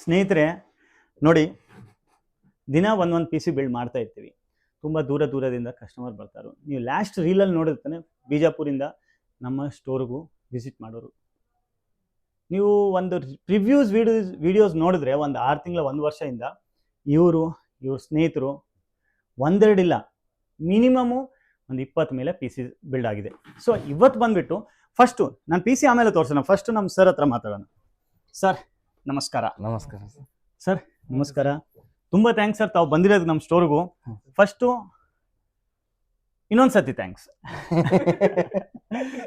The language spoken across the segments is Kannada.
ಸ್ನೇಹಿತರೆ ನೋಡಿ, ದಿನ ಒಂದೊಂದು ಪಿ ಸಿ ಬಿಲ್ಡ್ ಮಾಡ್ತಾ ಇರ್ತೀವಿ. ತುಂಬ ದೂರದಿಂದ ಕಸ್ಟಮರ್ ಬರ್ತಾರೆ. ನೀವು ಲಾಸ್ಟ್ ರೀಲಲ್ಲಿ ನೋಡಿರ್ತಾನೆ, ಬಿಜಾಪುರಿಂದ ನಮ್ಮ ಸ್ಟೋರ್ಗೂ ವಿಸಿಟ್ ಮಾಡೋರು. ನೀವು ಒಂದು ವಿಡಿಯೋಸ್ ನೋಡಿದ್ರೆ ಒಂದು 6 ತಿಂಗಳ 1 ವರ್ಷದಿಂದ ಇವ್ರ ಸ್ನೇಹಿತರು ಒಂದೆರಡಿಲ್ಲ, ಮಿನಿಮಮು ಒಂದು 20 ಮೇಲೆ ಪಿ ಸಿ ಬಿಲ್ಡ್ ಆಗಿದೆ. ಸೊ ಇವತ್ತು ಬಂದ್ಬಿಟ್ಟು ಫಸ್ಟು ನಾನು ಪಿ ಸಿ ಆಮೇಲೆ ತೋರಿಸೋಣ. ಫಸ್ಟು ನಮ್ಮ ಸರ್ ಹತ್ರ ಮಾತಾಡೋಣ. ಸರ್ ನಮಸ್ಕಾರ. ನಮಸ್ಕಾರ ಸರ್ ನಮಸ್ಕಾರ. ತುಂಬ ಥ್ಯಾಂಕ್ಸ್ ಸರ್, ತಾವು ಬಂದಿರೋದು ನಮ್ಮ ಸ್ಟೋರ್ಗೂ. ಫಸ್ಟು ಇನ್ನೊಂದ್ಸತಿ thanks.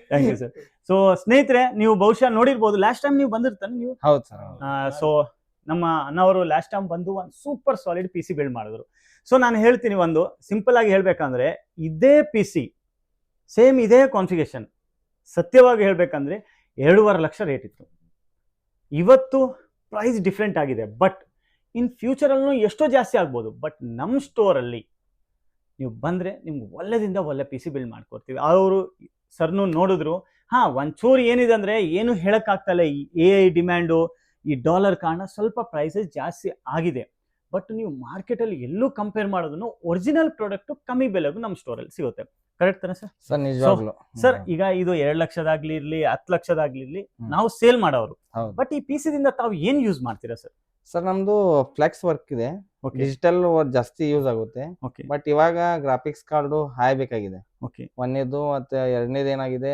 Thank you sir. So ಸ್ನೇಹಿತರೆ, ನೀವು ಬಹುಶಃ ನೋಡಿರ್ಬೋದು, ಲಾಸ್ಟ್ ಟೈಮ್ ನೀವು ಬಂದಿರ್ತಾನೆ ನೀವು. ಹೌದು ಸರ್. ಸೊ ನಮ್ಮ ಅಣ್ಣವರು ಲಾಸ್ಟ್ ಟೈಮ್ ಬಂದು ಒಂದು super solid P C build ಮಾಡಿದ್ರು. ಸೊ ನಾನು ಹೇಳ್ತೀನಿ, ಒಂದು ಸಿಂಪಲ್ ಆಗಿ ಹೇಳ್ಬೇಕಂದ್ರೆ ಇದೇ ಪಿ ಸಿ ಸೇಮ್ ಇದೇ ಕಾನ್ಫಿಗರೇಷನ್, ಸತ್ಯವಾಗಿ ಹೇಳ್ಬೇಕಂದ್ರೆ 2.5 ಲಕ್ಷ ರೇಟ್ ಇತ್ತು. ಇವತ್ತು ಪ್ರೈಸ್ ಡಿಫ್ರೆಂಟ್ ಆಗಿದೆ, ಬಟ್ ಇನ್ ಫ್ಯೂಚರಲ್ಲೂ ಎಷ್ಟೋ ಜಾಸ್ತಿ ಆಗ್ಬೋದು. ಬಟ್ ನಮ್ಮ ಸ್ಟೋರಲ್ಲಿ ನೀವು ಬಂದರೆ ನಿಮ್ಗೆ ಒಳ್ಳೆ ಪಿ ಸಿ ಬಿಲ್ಡ್ ಮಾಡ್ಕೊಡ್ತೀವಿ. ಅವರು ಸರ್ನು ನೋಡಿದ್ರು, ಒಂಚೂರು ಏನಿದೆ ಅಂದರೆ ಏನು ಹೇಳೋಕ್ಕಾಗ್ತಲ್ಲ. ಈ AI ಡಿಮ್ಯಾಂಡು, ಈ ಡಾಲರ್ ಕಾರಣ ಸ್ವಲ್ಪ ಪ್ರೈಸಸ್ ಜಾಸ್ತಿ ಆಗಿದೆ. ಬಟ್ ನೀವು ಮಾರ್ಕೆಟಲ್ಲಿ ಎಲ್ಲೂ ಕಂಪೇರ್ ಮಾಡೋದನ್ನು ಒರಿಜಿನಲ್ ಪ್ರಾಡಕ್ಟು ಕಮ್ಮಿ ಬೆಲೆಗೂ ನಮ್ಮ ಸ್ಟೋರಲ್ಲಿ ಸಿಗುತ್ತೆ. ಕರೆಕ್ಟ್ ತಾನೆ ಸರ್? ಸರ್ ನಿಜವಾಗ್ಲೂ ಸರ್, ಈಗ ಇದು 2 ಲಕ್ಷದಾಗ್ಲಿ ಇರಲಿ, 10 ಲಕ್ಷದಾಗ್ಲಿ ಇರಲಿ, ನಾವು ಸೇಲ್ ಮಾಡೋರು. ಬಟ್ ಈ ಪಿ ಸಿದಿಂದ ತಾವು ಏನು ಯೂಸ್ ಮಾಡ್ತೀರಾ ಸರ್? ಸರ್ ನಮ್ದು ಫ್ಲೆಕ್ಸ್ ವರ್ಕ್ ಇದೆ, ಡಿಜಿಟಲ್ ಜಾಸ್ತಿ ಯೂಸ್ ಆಗುತ್ತೆ. ಬಟ್ ಇವಾಗ ಗ್ರಾಫಿಕ್ಸ್ ಕಾರ್ಡು ಹಾಯ್ಬೇಕಾಗಿದೆ. ಒಂದೇದು ಮತ್ತೆ ಎರಡನೇದು ಏನಾಗಿದೆ,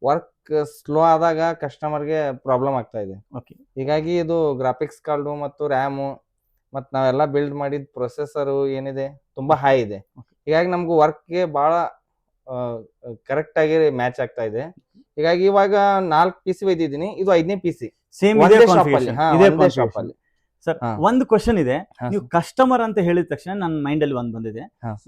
ವರ್ಕ್ ಸ್ಲೋ ಆದಾಗ ಕಸ್ಟಮರ್ಗೆ ಪ್ರಾಬ್ಲಮ್ ಆಗ್ತಾ ಇದೆ. ಹೀಗಾಗಿ ಇದು ಗ್ರಾಫಿಕ್ಸ್ ಕಾರ್ಡು ಮತ್ತು ರ್ಯಾಮು ಮತ್ತು ನಾವೆಲ್ಲ ಬಿಲ್ಡ್ ಮಾಡಿದ ಪ್ರೊಸೆಸರು ಏನಿದೆ ತುಂಬಾ ಹೈ ಇದೆ. ಹೀಗಾಗಿ ನಮ್ಗೆ ವರ್ಕ್ಗೆ ಬಹಳ ಕರೆಕ್ಟ್ ಆಗಿ ಮ್ಯಾಚ್ ಆಗ್ತಾ ಇದೆ. ಹೀಗಾಗಿ ಇವಾಗ 4 ಪಿ ಸಿ ಒಯ್ದಿದ್ದೀನಿ, ಇದು 5ನೇ ಪಿ ಸಿ. ಸೇಮ್ ಶಾಪ್ ಅಲ್ಲಿ. ಸರ್, ಒಂದು ಕ್ವಶನ್ ಇದೆ. ನೀವು ಕಸ್ಟಮರ್ ಅಂತ ಹೇಳಿದ ತಕ್ಷಣ ನನ್ನ ಮೈಂಡ್ ಅಲ್ಲಿ ಒಂದು ಬಂದಿದೆ.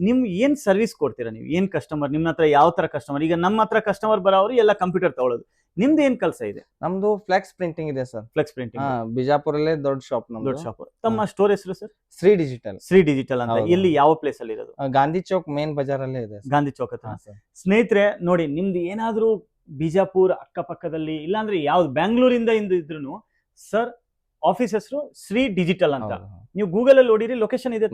ನಿಮ್ ಏನ್ ಸರ್ವಿಸ್ ಕೊಡ್ತೀರಾ? ನೀವು ಏನ್ ಕಸ್ಟಮರ್, ನಿಮ್ಮ ಹತ್ರ ಯಾವ ತರ ಕಸ್ಟಮರ್? ಈಗ ನಮ್ಮ ಹತ್ರ ಕಸ್ಟಮರ್ ಬರೋರು ಎಲ್ಲ ಕಂಪ್ಯೂಟರ್ ತಗೊಳ್ಳೋದು. ನಿಮ್ದು ಏನ್ ಕೆಲಸ ಇದೆ? ನಮ್ದು ಫ್ಲೆಕ್ಸ್ ಪ್ರಿಂಟಿಂಗ್ ಇದೆ ಸರ್. ಫ್ಲೆಕ್ಸ್ ಪ್ರಿಂಟಿಂಗ್ ಬಿಜಾಪುರಲ್ಲೇ ದೊಡ್ಡ ಶಾಪ್. ದೊಡ್ಡ ಶಾಪ್. ತಮ್ಮ ಸ್ಟೋರ್ ಹೆಸರು sir? Shri digital. Shri digital ಅಂತ. ಎಲ್ಲಿ, ಯಾವ ಪ್ಲೇಸ್ ಅಲ್ಲಿ ಇರೋದು? ಗಾಂಧಿ ಚೌಕ್ ಮೇನ್ ಬಜಾರ್ ಅಲ್ಲೇ ಇದೆ. ಗಾಂಧಿ ಚೌಕ್ ಹತ್ರ. ಸ್ನೇಹಿತರೆ ನೋಡಿ, ನಿಮ್ದು ಏನಾದ್ರೂ ಬಿಜಾಪುರ್ ಅಕ್ಕಪಕ್ಕದಲ್ಲಿ, ಇಲ್ಲಾಂದ್ರೆ ಯಾವ್ದು ಬ್ಯಾಂಗ್ಳೂರಿಂದ ಇದ್ರು ಸರ್, ಆಫೀಸ್ ಹೆಸರು ಶ್ರೀ ಡಿಜಿಟಲ್ ಅಂತ. ನೀವು ಗೂಗಲ್ ಅಲ್ಲಿ ನೋಡಿರಿ, ಲೊಕೇಶನ್ ಇದೆ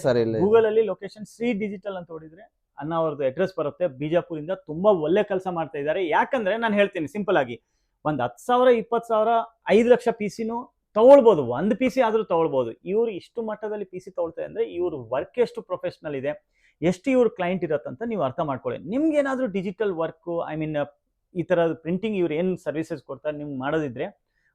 ಸರ್. ಗೂಗಲ್ ಅಲ್ಲಿ ಲೊಕೇಶನ್ ಶ್ರೀ ಡಿಜಿಟಲ್ ಅಂತ ನೋಡಿದ್ರೆ ಅನ್ನ ಅವ್ರದ್ದು ಅಡ್ರೆಸ್ ಬರುತ್ತೆ. ಬಿಜಾಪುರಿಂದ ತುಂಬಾ ಒಳ್ಳೆ ಕೆಲಸ ಮಾಡ್ತಾ ಇದ್ದಾರೆ. ಯಾಕಂದ್ರೆ ನಾನು ಹೇಳ್ತೀನಿ ಸಿಂಪಲ್ ಆಗಿ, ಒಂದ್ 10,000, 20,000, 5 ಲಕ್ಷ ಪಿ ಸಿನೂ ತಗೊಳ್ಬಹುದು. ಒಂದು ಪಿ ಸಿ ಆದ್ರೂ ತಗೊಳ್ಬಹುದು. ಇವ್ರು ಇಷ್ಟು ಮಟ್ಟದಲ್ಲಿ ಪಿ ಸಿ ತಗೊಳ್ತಾರೆ ಅಂದ್ರೆ ಇವ್ರ ವರ್ಕ್ ಎಷ್ಟು ಪ್ರೊಫೆಷನಲ್ ಇದೆ, ಎಷ್ಟು ಇವ್ರ ಕ್ಲೈಂಟ್ ಇರತ್ತಂತ ನೀವು ಅರ್ಥ ಮಾಡ್ಕೊಳ್ಳಿ. ನಿಮ್ಗೆ ಏನಾದ್ರೂ ಡಿಜಿಟಲ್ ವರ್ಕ್, ಐ ಮೀನ್ ಈ ತರ ಪ್ರಿಂಟಿಂಗ್ ಇವ್ರು ಏನ್ ಸರ್ವಿಸಸ್ ಕೊಡ್ತಾರೆ ನಿಮ್ಗೆ ಮಾಡೋದಿದ್ರೆ,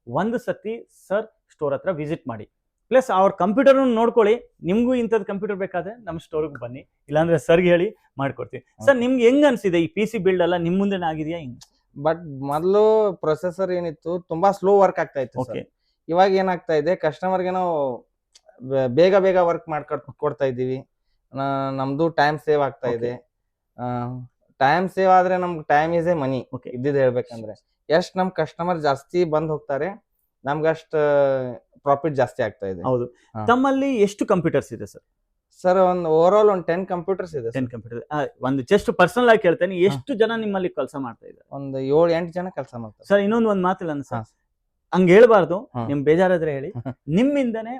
ಒಂದು ಸತಿ ಸರ್ ಸ್ಟೋರ್ ಹತ್ರ ವಿಸಿಟ್ ಮಾಡಿ. ಪ್ಲಸ್ ಅವ್ರ ಕಂಪ್ಯೂಟರ್ ನೋಡ್ಕೊಳ್ಳಿ. ನಿಮ್ಗೂ ಇಂಥದ್ದು ಕಂಪ್ಯೂಟರ್ ಬೇಕಾದ್ರೆ ನಮ್ಮ ಸ್ಟೋರ್ಗೆ ಬನ್ನಿ, ಇಲ್ಲಾಂದ್ರೆ ಸರ್ಗೆ ಹೇಳಿ ಮಾಡ್ಕೊಡ್ತೀವಿ. ಸರ್, ನಿಮ್ಗೆ ಹೆಂಗ್ ಅನ್ಸಿದೆ ಈ ಪಿ ಸಿ ಬಿಲ್ಡ್ ಎಲ್ಲ? ನಿಮ್ ಮುಂದೆ ಆಗಿದೆಯಾ? ಬಟ್ ಮೊದಲು ಪ್ರೊಸೆಸರ್ ಏನಿತ್ತು ತುಂಬಾ ಸ್ಲೋ ವರ್ಕ್ ಆಗ್ತಾ ಇತ್ತು. ಇವಾಗ ಏನಾಗ್ತಾ ಇದೆ, ಕಸ್ಟಮರ್ಗೆ ನಾವು ಬೇಗ ವರ್ಕ್ ಕೊಡ್ತಾ ಇದ್ದೀವಿ. ನಮ್ದು ಟೈಮ್ ಸೇವ್ ಆಗ್ತಾ ಇದೆ. ಟೈಮ್ ಸೇವ್ ಆದ್ರೆ ನಮ್ಗೆ ಟೈಮ್ ಈಸ್ ಎ ಮನಿ. ಇದ್ದಿದ್ದು ಹೇಳ್ಬೇಕಂದ್ರೆ ಎಷ್ಟ್ ನಮ್ ಕಸ್ಟಮರ್ ಜಾಸ್ತಿ ಬಂದ್ ಹೋಗ್ತಾರೆ, ನಮ್ಗೆ ಅಷ್ಟು ಪ್ರಾಫಿಟ್ ಜಾಸ್ತಿ ಆಗ್ತಾ ಇದೆ. ಹೌದು. ತಮ್ಮಲ್ಲಿ ಎಷ್ಟು ಕಂಪ್ಯೂಟರ್ಸ್ ಇದೆ ಸರ್? ಸರ್, ಒಂದು ಓವರ್ ಆಲ್ 10 ಕಂಪ್ಯೂಟರ್ಸ್ ಇದೆ. 10 ಕಂಪ್ಯೂಟರ್. ಒಂದು ಜಸ್ಟ್ ಪರ್ಸನಲ್ ಆಗಿ ಕೇಳ್ತೇನೆ, ಎಷ್ಟು ಜನ ನಿಮ್ಮಲ್ಲಿ ಕೆಲಸ ಮಾಡ್ತಾ ಇದ್ದಾರೆ? ಒಂದು 7-8 ಜನ ಕೆಲಸ ಮಾಡ್ತಾರೆ ಸರ್. ಇನ್ನೊಂದು ಮಾತಿಲ್ಲ ಸರ್, ಹಂಗ ಹೇಳ್ಬಾರ್ದು, ನಿಮ್ ಬೇಜಾರಾದ್ರೆ ಹೇಳಿ. ನಿಮ್ಮಿಂದನೇ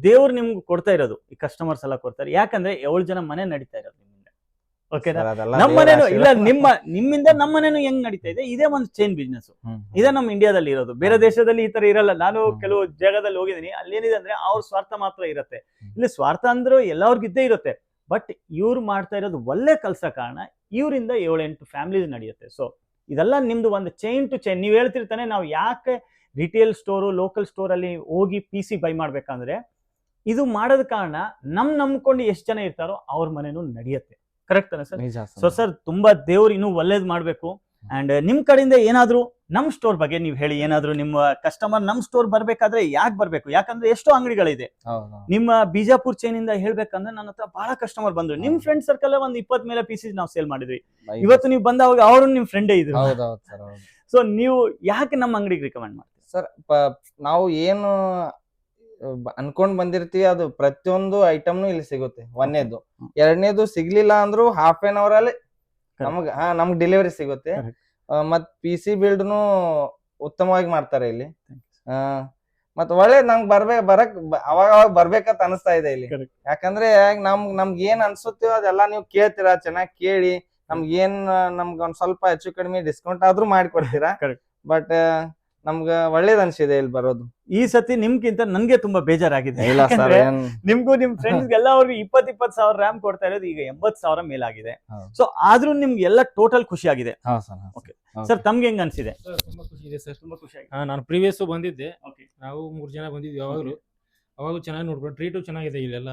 ದೇವ್ರು ನಿಮ್ಗೆ ಕೊಡ್ತಾ ಇರೋದು, ಈ ಕಸ್ಟಮರ್ಸ್ ಎಲ್ಲ ಕೊಡ್ತಾರೆ. ಯಾಕಂದ್ರೆ 7 ಜನ ಮನೆ ನಡೀತಾ ಇರೋದು ನಿಮ್ಮಿಂದ. ಓಕೆನಾ? ನಮ್ಮನೇನು ಇಲ್ಲ, ನಿಮ್ಮಿಂದ ನಮ್ಮನೇನು ಹೆಂಗ್ ನಡೀತಾ ಇದೆ, ಇದೇ ಒಂದು ಚೈನ್ ಬಿಸ್ನೆಸ್. ಇದೇ ನಮ್ಮ ಇಂಡಿಯಾದಲ್ಲಿ ಇರೋದು. ಬೇರೆ ದೇಶದಲ್ಲಿ ಈ ತರ ಇರಲ್ಲ. ನಾನು ಕೆಲವು ಜಾಗದಲ್ಲಿ ಹೋಗಿದ್ದೀನಿ, ಅಲ್ಲಿ ಏನಿದೆ ಅಂದ್ರೆ ಅವ್ರ ಸ್ವಾರ್ಥ ಮಾತ್ರ ಇರುತ್ತೆ. ಇಲ್ಲಿ ಸ್ವಾರ್ಥ ಅಂದ್ರೆ ಎಲ್ಲವ್ರಿಗಿದ್ದೇ ಇರುತ್ತೆ. ಬಟ್ ಇವ್ರು ಮಾಡ್ತಾ ಇರೋದು ಒಳ್ಳೆ ಕೆಲಸ ಕಾರಣ ಇವರಿಂದ 7-8 ಫ್ಯಾಮಿಲೀಸ್ ನಡೆಯುತ್ತೆ. ಸೊ ಇದೆಲ್ಲ ನಿಮ್ದು ಒಂದು ಚೈನ್ ಟು ಚೈನ್. ನೀವು ಹೇಳ್ತಿರ್ತಾನೆ, ನಾವು ಯಾಕೆ ರಿಟೇಲ್ ಸ್ಟೋರು, ಲೋಕಲ್ ಸ್ಟೋರ್ ಅಲ್ಲಿ ಹೋಗಿ ಪಿ ಸಿ ಬೈ ಮಾಡ್ಬೇಕಂದ್ರೆ, ಇದು ಮಾಡೋದ ಕಾರಣ ನಂಬ್ಕೊಂಡು ಎಷ್ಟು ಜನ ಇರ್ತಾರೋ ಅವ್ರ ಮನೇನು ನಡೆಯುತ್ತೆ. ಕರೆಕ್ಟ್ ತಾನೆ ಸರ್? ಸೊ ಸರ್, ತುಂಬಾ ದೇವ್ರು ಇನ್ನೂ ಒಳ್ಳೇದ್ ಮಾಡ್ಬೇಕು. ಅಂಡ್ ನಿಮ್ ಕಡೆಯಿಂದ ಏನಾದ್ರು ನಮ್ ಸ್ಟೋರ್ ಬಗ್ಗೆ ನೀವು ಹೇಳಿ. ಏನಾದ್ರು ನಿಮ್ಮ ಕಸ್ಟಮರ್ ನಮ್ ಸ್ಟೋರ್ ಬರ್ಬೇಕಾದ್ರೆ ಯಾಕೆ ಬರ್ಬೇಕು? ಯಾಕಂದ್ರೆ ಎಷ್ಟೋ ಅಂಗಡಿಗಳಿದೆ. ನಿಮ್ಮ ಬಿಜಾಪುರ್ ಚೈನ್ ಇಂದ ಹೇಳ್ಬೇಕಂದ್ರೆ ನನ್ನ ಹತ್ರ ಬಹಳ ಕಸ್ಟಮರ್ ಬಂದ್ರು. ನಿಮ್ ಫ್ರೆಂಡ್ ಸರ್ಕಲ್ ಒಂದು 20 ಮೇಲೆ ಪೀಸಸ್ ನಾವು ಸೇಲ್ ಮಾಡಿದ್ವಿ. ಇವತ್ತು ನೀವು ಬಂದಾಗ ಅವರು ನಿಮ್ ಫ್ರೆಂಡೇ ಇದ್ರು. ಸೊ ನೀವು ಯಾಕೆ ನಮ್ಮ ಅಂಗಡಿಗೆ ರಿಕಮೆಂಡ್ ಮಾಡ್ತೀವಿ ಸರ್? ನಾವು ಏನು ಅನ್ಕೊಂಡ್ ಬಂದಿರ್ತೀವಿ ಅದು ಪ್ರತಿಯೊಂದು ಐಟಮ್ನು ಇಲ್ಲಿ ಸಿಗುತ್ತೆ. ಒಂದೇದು. ಎರಡನೇದು ಸಿಗ್ಲಿಲ್ಲ ಅಂದ್ರೂ ½ hour ಅಲ್ಲಿ ನಮ್ಗೆ ಡೆಲಿವರಿ ಸಿಗುತ್ತೆ. ಮತ್ ಪಿ ಸಿ ಬಿಲ್ಡ್ನು ಉತ್ತಮವಾಗಿ ಮಾಡ್ತಾರೆ ಇಲ್ಲಿ. ಮತ್ ಒಳ್ಳೆ ನಂಗ್ ಅವಾಗ ಬರ್ಬೇಕಂತ ಅನಿಸ್ತಾ ಇದೆ ಇಲ್ಲಿ. ಯಾಕಂದ್ರೆ ನಮ್ಗ್ ಏನ್ ಅನ್ಸುತ್ತೋ ಅದೆಲ್ಲಾ ನೀವು ಕೇಳ್ತೀರಾ, ಚೆನ್ನಾಗಿ ಕೇಳಿ ನಮ್ಗ್ ಒಂದ್ ಸ್ವಲ್ಪ ಹೆಚ್ಚು ಕಡಿಮೆ ಡಿಸ್ಕೌಂಟ್ ಆದ್ರೂ ಮಾಡಿಕೊಡ್ತೀರಾ. ಬಟ್ ನಮ್ಗ ಒಳ್ಳೇದ್ ಅನ್ಸಿದೆ ಇಲ್ಲಿ ಬರೋದು. ಈ ಸತಿ ನಿಮ್ಗಿಂತ ನನ್ಗೆ ತುಂಬಾ ಬೇಜಾರಾಗಿದೆ. ಇಲ್ಲ ಸರ್, ನಿಮ್ಗೂ ನಿಮ್ ಫ್ರೆಂಡ್ಸ್ ಎಲ್ಲರಿಗೂ 20,000 RAM ಕೊಡ್ತಾ ಇರೋದು ಈಗ 80,000 ಮೇಲಾಗಿದೆ. ಸೊ ಆದ್ರೂ ನಿಮ್ಗೆ ಎಲ್ಲ ಟೋಟಲ್ ಖುಷಿ ಆಗಿದೆ. ಸರ್ ತಮ್ಗೆ ಹೆಂಗ್ ಅನ್ಸಿದೆ? ತುಂಬಾ ಖುಷಿ ಇದೆ ಸರ್, ತುಂಬಾ ಖುಷಿ ಆಗಿದೆ. ನಾನು ಪ್ರೀವಿಯಸ್ ಬಂದಿದ್ದೆ, ನಾವು 3 ಜನ ಬಂದಿದ್ವಿ. ಅವಾಗೂ ಚೆನ್ನಾಗಿ ನೋಡ್ಕೊಂಡು ಟ್ರೀಟು ಚೆನ್ನಾಗಿದೆ ಇಲ್ಲೆಲ್ಲ.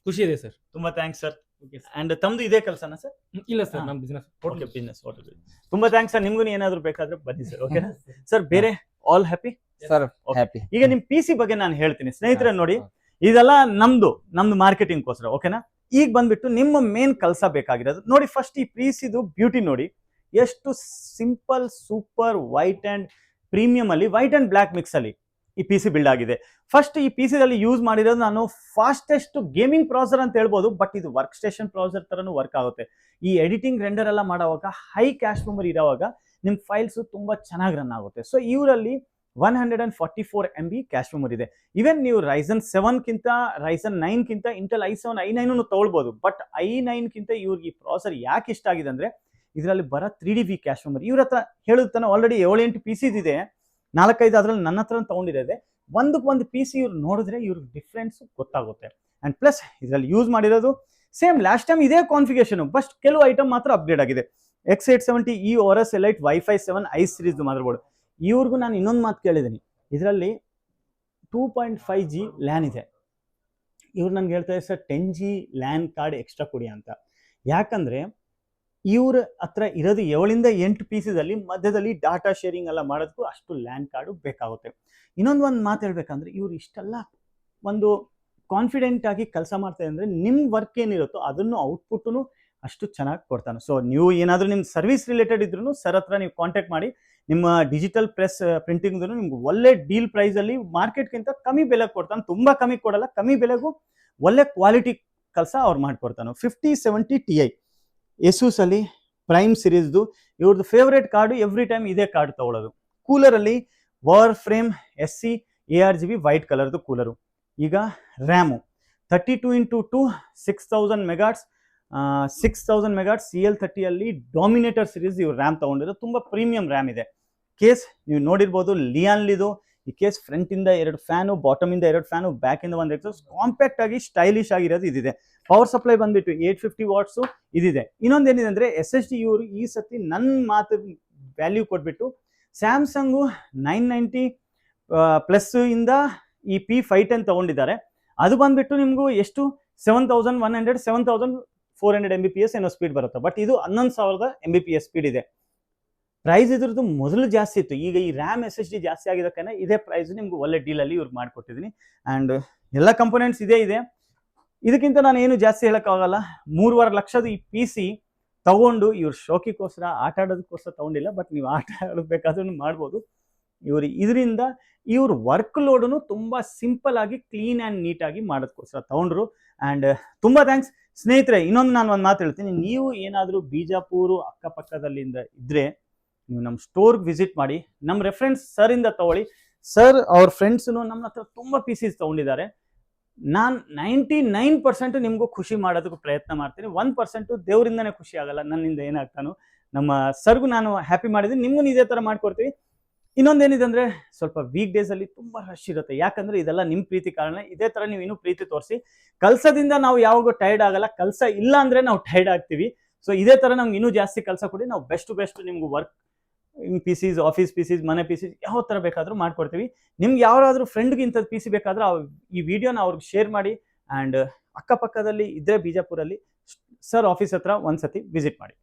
ಖುಷಿ ಇದೆ ಸರ್. ತುಂಬಾ ಥ್ಯಾಂಕ್ಸ್ ಸರ್. ಅಂಡ್ ತಮ್ದು ಇದೇ ಕೆಲಸನಾ ಸರ್? ಇಲ್ಲ ಸರ್, ನಮ್ಮ ಬಿಸ್ನೆಸ್ ಬಿಸ್ನೆಸ್. ತುಂಬಾ ಥ್ಯಾಂಕ್ಸ್ ಸರ್. ನಿಮ್ಗೂ ಏನಾದ್ರು ಬೇಕಾದ್ರೆ ಬನ್ನಿ ಸರ್. ಓಕೆ ಸರ್, ಬೇರೆ ಆಲ್ ಹ್ಯಾಪಿ ಸರ್? ಹ್ಯಾಪಿ. ಈಗ ನಿಮ್ PC ಬಗ್ಗೆ ನಾನು ಹೇಳ್ತೀನಿ ಸ್ನೇಹಿತರೆ. ನೋಡಿ, ಇದೆಲ್ಲ ನಮ್ದು ಮಾರ್ಕೆಟಿಂಗ್ ಗೋಸ್ಕರ, ಓಕೆನಾ? ಈಗ ಬಂದ್ಬಿಟ್ಟು ನಿಮ್ಮ ಮೇನ್ ಕೆಲಸ ಬೇಕಾಗಿರೋದು ನೋಡಿ. ಫಸ್ಟ್ ಈ PCದು ಬ್ಯೂಟಿ ನೋಡಿ, ಎಷ್ಟು simple, super white and premium ಅಲ್ಲಿ, ವೈಟ್ ಅಂಡ್ ಬ್ಲಾಕ್ ಮಿಕ್ಸ್ ಅಲ್ಲಿ ಈ PC ಬಿಲ್ಡ್ ಆಗಿದೆ. ಫಸ್ಟ್ ಈ PC ದಲ್ಲಿ ಯೂಸ್ ಮಾಡಿರೋದು ನಾನು ಫಾಸ್ಟೆಸ್ಟ್ ಗೇಮಿಂಗ್ ಪ್ರಾಸೆಸರ್ ಅಂತ ಹೇಳ್ಬೋದು, ಬಟ್ ಇದು ವರ್ಕ್ ಸ್ಟೇಷನ್ ಪ್ರಾಸೆಸರ್ ತರನು ವರ್ಕ್ ಆಗುತ್ತೆ. ಈ ಎಡಿಟಿಂಗ್ ರೆಂಡರ್ ಎಲ್ಲ ಮಾಡುವಾಗ ಹೈ ಕ್ಯಾಶ್ ಮೆಮೊರಿ ಇರೋವಾಗ ನಿಮ್ ಫೈಲ್ಸ್ ತುಂಬಾ ಚೆನ್ನಾಗಿ ರನ್ ಆಗುತ್ತೆ. ಸೊ ಇವರಲ್ಲಿ 144 MB ಕ್ಯಾಶ್ ಮೆಮೊರಿ ಇದೆ. ಇವನ್ ನೀವು Ryzen 7 ಕಿಂತ Ryzen 9 ಕಿಂತ ಇಂಟೆಲ್ i7 i9 ತಗೊಳ್ಬಹುದು. ಬಟ್ i9 ಕಿಂತ ಇವ್ರಿಗೆ ಈ ಪ್ರಾಸೆಸರ್ ಯಾಕೆ ಇಷ್ಟ ಆಗಿದೆ ಅಂದ್ರೆ ಇದರಲ್ಲಿ ಬರೋ 3DV ಕ್ಯಾಶ್ ಮೆಮೊರಿ. ಇವ್ರ ಹತ್ರ ಹೇಳುತ್ತಾನೆ ಆಲ್ರೆಡಿ 7-8 PCs ಇದೆ, 4-5 ಅದ್ರಲ್ಲಿ ನನ್ನ ಹತ್ರ ತಗೊಂಡಿದೆ. ಒಂದು PC ಇವ್ರು ನೋಡಿದ್ರೆ ಇವ್ರಿಗೆ ಡಿಫ್ರೆನ್ಸ್ ಗೊತ್ತಾಗುತ್ತೆ. ಅಂಡ್ ಪ್ಲಸ್ ಇದರಲ್ಲಿ ಯೂಸ್ ಮಾಡಿರೋದು ಸೇಮ್ ಲಾಸ್ಟ್ ಟೈಮ್ ಇದೇ ಕಾನ್ಫಿಗರೇಷನ್, ಬಟ್ ಕೆಲವು ಐಟಮ್ ಮಾತ್ರ ಅಪ್ಗ್ರೇಡ್ ಆಗಿದೆ. X870E Aorus Elite Wi-Fi 7 i series mother board. ಇವ್ರಿಗೂ ನಾನು ಇನ್ನೊಂದು ಮಾತು ಕೇಳಿದ್ದೀನಿ, ಇದರಲ್ಲಿ 2.5G ಲ್ಯಾನ್ ಇದೆ. ಇವ್ರು ನನ್ಗೆ ಹೇಳ್ತಾರೆ sir 10G LAN card extra ಕೊಡಿ ಅಂತ. ಯಾಕಂದ್ರೆ ಇವ್ರ ಹತ್ರ ಇರೋದು 7-8 PCs ಅಲ್ಲಿ ಮಧ್ಯದಲ್ಲಿ ಡಾಟಾ ಶೇರಿಂಗ್ ಎಲ್ಲ ಮಾಡೋದಕ್ಕೂ ಅಷ್ಟು ಲ್ಯಾನ್ ಕಾರ್ಡು ಬೇಕಾಗುತ್ತೆ. ಇನ್ನೊಂದು ಮಾತು ಹೇಳ್ಬೇಕಂದ್ರೆ ಇವ್ರು ಇಷ್ಟೆಲ್ಲ ಒಂದು ಕಾನ್ಫಿಡೆಂಟ್ ಆಗಿ ಕೆಲಸ ಮಾಡ್ತಾರೆ ಅಂದ್ರೆ ನಿಮ್ಮ ವರ್ಕ್ ಏನಿರುತ್ತೋ ಅದನ್ನು ಔಟ್ಪುಟ್ನು ಅಷ್ಟು ಚೆನ್ನಾಗಿ ಕೊಡ್ತಾನೆ. ಸೊ ನೀವು ಏನಾದರೂ ನಿಮ್ಮ ಸರ್ವಿಸ್ ರಿಲೇಟೆಡ್ ಇದ್ರೂ ಸರ್ ಹತ್ರ ನೀವು ಕಾಂಟ್ಯಾಕ್ಟ್ ಮಾಡಿ. ನಿಮ್ಮ ಡಿಜಿಟಲ್ ಪ್ರೆಸ್ ಪ್ರಿಂಟಿಂಗ್ ನಿಮ್ಗೆ ಒಳ್ಳೆ ಡೀಲ್ ಪ್ರೈಸ್ ಅಲ್ಲಿ ಮಾರ್ಕೆಟ್ಗಿಂತ ಕಮ್ಮಿ ಬೆಲೆ ಕೊಡ್ತಾನೆ. ತುಂಬಾ ಕಮ್ಮಿ ಕೊಡಲ್ಲ, ಕಮ್ಮಿ ಬೆಲೆಗೂ ಒಳ್ಳೆ ಕ್ವಾಲಿಟಿ ಕೆಲಸ ಅವ್ರು ಮಾಡ್ಕೊಡ್ತಾನೆ. 5070 Ti ಎಸೂಸ್ ಅಲ್ಲಿ ಪ್ರೈಮ್ ಸಿರೀಸ್ದು ಇವ್ರದ್ದು ಫೇವ್ರೇಟ್ ಕಾರ್ಡು, ಎವ್ರಿ ಟೈಮ್ ಇದೇ ಕಾರ್ಡ್ ತಗೊಳ್ಳೋದು. ಕೂಲರ್ ಅಲ್ಲಿ war frame SC ARGB white ಕಲರ್ದು ಕೂಲರು. ಈಗ ರ್ಯಾಮು 32x2 6000 ಮೆಗಾಟ್ಸ್ 6000 ಮೆಗಾಟ್ಸ್ CL30 ಅಲ್ಲಿ ಡಾಮಿನೇಟರ್ ಸಿರೀಸ್ ಇವ್ರು ರ್ಯಾಮ್ ತಗೊಂಡಿರೋ ತುಂಬಾ ಪ್ರೀಮಿಯಂ ರ್ಯಾಮ್ ಇದೆ. ಕೇಸ್ ನೀವು ನೋಡಿರ್ಬೋದು ಲಿಯಾನ್ಲಿದು. ಈ ಕೇಸ್ ಫ್ರಂಟ್ ಇಂದ 2 ಫ್ಯಾನು, ಬಾಟಮ್ ಇಂದ 2 ಫ್ಯಾನು, ಬ್ಯಾಕ್ ಇಂದ 1 ಎಕ್ಸಾಸ್ಟ್, ಕಾಂಪ್ಯಾಕ್ಟ್ ಆಗಿ ಸ್ಟೈಲಿಶ್ ಆಗಿರೋದು ಇದಿದೆ. ಪವರ್ ಸಪ್ಲೈ ಬಂದ್ಬಿಟ್ಟು 850 ವಾಟ್ಸು ಇದಿದೆ. ಇನ್ನೊಂದೇನಿದೆ ಅಂದ್ರೆ SSD ಇವರು ಈ ಸತಿ ನನ್ನ ಮಾತು ವ್ಯಾಲ್ಯೂ ಕೊಟ್ಬಿಟ್ಟು ಸ್ಯಾಮ್ಸಂಗು 990 ಪ್ಲಸ್ ಇಂದ ಈ P510 ತಗೊಂಡಿದ್ದಾರೆ. ಅದು ಬಂದ್ಬಿಟ್ಟು ನಿಮ್ಗೂ ಎಷ್ಟು 7100 7400 Mbps ಏನೋ ಸ್ಪೀಡ್ ಬರುತ್ತೆ. ಬಟ್ ಇದು 11,000 Mbps ಸ್ಪೀಡ್ ಇದೆ. ಪ್ರೈಸ್ ಇದ್ರದ್ದು ಮೊದಲು ಜಾಸ್ತಿ ಇತ್ತು, ಈಗ ಈ ರ್ಯಾಮ್ SSD ಜಾಸ್ತಿ ಆಗಿದ್ದಕ್ಕೆ ಇದೇ ಪ್ರೈಸ್ ನಿಮ್ಗೆ ಒಳ್ಳೆ ಡೀಲಲ್ಲಿ ಇವ್ರು ಮಾಡಿಕೊಟ್ಟಿದ್ದೀನಿ. ಆ್ಯಂಡ್ ಎಲ್ಲ ಕಂಪೋನೆಂಟ್ಸ್ ಇದೇ ಇದೆ. ಇದಕ್ಕಿಂತ ನಾನು ಏನು ಜಾಸ್ತಿ ಹೇಳೋಕ್ಕಾಗಲ್ಲ. 3.5 ಲಕ್ಷದ ಈ PC ತಗೊಂಡು ಇವ್ರು ಶೋಕಿಗೋಸ್ಕರ ಆಟ ಆಡೋದಕ್ಕೋಸ್ಕರ ತಗೊಂಡಿಲ್ಲ, ಬಟ್ ನೀವು ಆಟ ಆಡಬೇಕಾದ್ರೂ ಮಾಡ್ಬೋದು. ಇದರಿಂದ ಇವ್ರ ವರ್ಕ್ ಲೋಡನ್ನು ತುಂಬಾ ಸಿಂಪಲ್ ಆಗಿ ಕ್ಲೀನ್ ಆ್ಯಂಡ್ ನೀಟಾಗಿ ಮಾಡೋದಕ್ಕೋಸ್ಕರ ತಗೊಂಡ್ರು. ಆ್ಯಂಡ್ ತುಂಬಾ ಥ್ಯಾಂಕ್ಸ್ ಸ್ನೇಹಿತರೆ. ಇನ್ನೊಂದು ನಾನು ಒಂದು ಮಾತು ಹೇಳ್ತೀನಿ, ನೀವು ಏನಾದರೂ ಬಿಜಾಪುರ ಅಕ್ಕಪಕ್ಕದಲ್ಲಿಂದ ಇದ್ರೆ ನೀವು ನಮ್ಮ ಸ್ಟೋರ್ಗೆ ವಿಸಿಟ್ ಮಾಡಿ, ನಮ್ಮ ರೆಫರೆನ್ಸ್ ಸರ್ ಇಂದ ತಗೊಳ್ಳಿ. ಸರ್ ಅವ್ರ ಫ್ರೆಂಡ್ಸ್ನು ನಮ್ಮ ಹತ್ರ ತುಂಬಾ PCs ತಗೊಂಡಿದ್ದಾರೆ. ನಾನು 99% ನಿಮಗೂ ಖುಷಿ ಮಾಡೋದಕ್ಕೆ ಪ್ರಯತ್ನ ಮಾಡ್ತೀನಿ. 1% ದೇವರಿಂದನೇ ಖುಷಿ ಆಗಲ್ಲ, ನನ್ನಿಂದ ಏನಾಗ್ತಾನೋ. ನಮ್ಮ ಸರ್ಗೂ ನಾನು ಹ್ಯಾಪಿ ಮಾಡಿದ್ದೀನಿ, ನಿಮಗೂ ಇದೇ ಥರ ಮಾಡ್ಕೊಡ್ತೀವಿ. ಇನ್ನೊಂದೇನಿದೆ ಅಂದರೆ ಸ್ವಲ್ಪ ವೀಕ್ ಡೇಸಲ್ಲಿ ತುಂಬ ರಶ್ ಇರುತ್ತೆ. ಯಾಕಂದರೆ ಇದೆಲ್ಲ ನಿಮ್ಮ ಪ್ರೀತಿ ಕಾರಣ. ಇದೇ ಥರ ನೀವು ಇನ್ನೂ ಪ್ರೀತಿ ತೋರಿಸಿ. ಕೆಲಸದಿಂದ ನಾವು ಯಾವಾಗೂ ಟೈರ್ಡ್ ಆಗಲ್ಲ, ಕೆಲಸ ಇಲ್ಲ ಅಂದರೆ ನಾವು ಟೈರ್ಡ್ ಆಗ್ತೀವಿ. ಸೊ ಇದೇ ಥರ ನಮ್ಗೆ ಇನ್ನೂ ಜಾಸ್ತಿ ಕೆಲಸ ಕೊಡಿ, ನಾವು ಬೆಸ್ಟ್ ನಿಮ್ಗೆ ವರ್ಕ್ PCs, ಆಫೀಸ್ PCs, ಮನೆ PCs ಯಾವ ಥರ ಬೇಕಾದರೂ ಮಾಡ್ಕೊಡ್ತೀವಿ. ನಿಮ್ಗೆ ಯಾರಾದರೂ ಫ್ರೆಂಡ್ಗೆ ಇಂಥದ್ದು PC ಬೇಕಾದ್ರೆ ಈ ವಿಡಿಯೋನ ಅವ್ರಿಗೆ ಶೇರ್ ಮಾಡಿ. ಆ್ಯಂಡ್ ಅಕ್ಕಪಕ್ಕದಲ್ಲಿ ಇದ್ದರೆ ಬಿಜಾಪುರಲ್ಲಿ ಸರ್ ಆಫೀಸ್ ಹತ್ರ ಒಂದ್ಸತಿ ವಿಸಿಟ್ ಮಾಡಿ.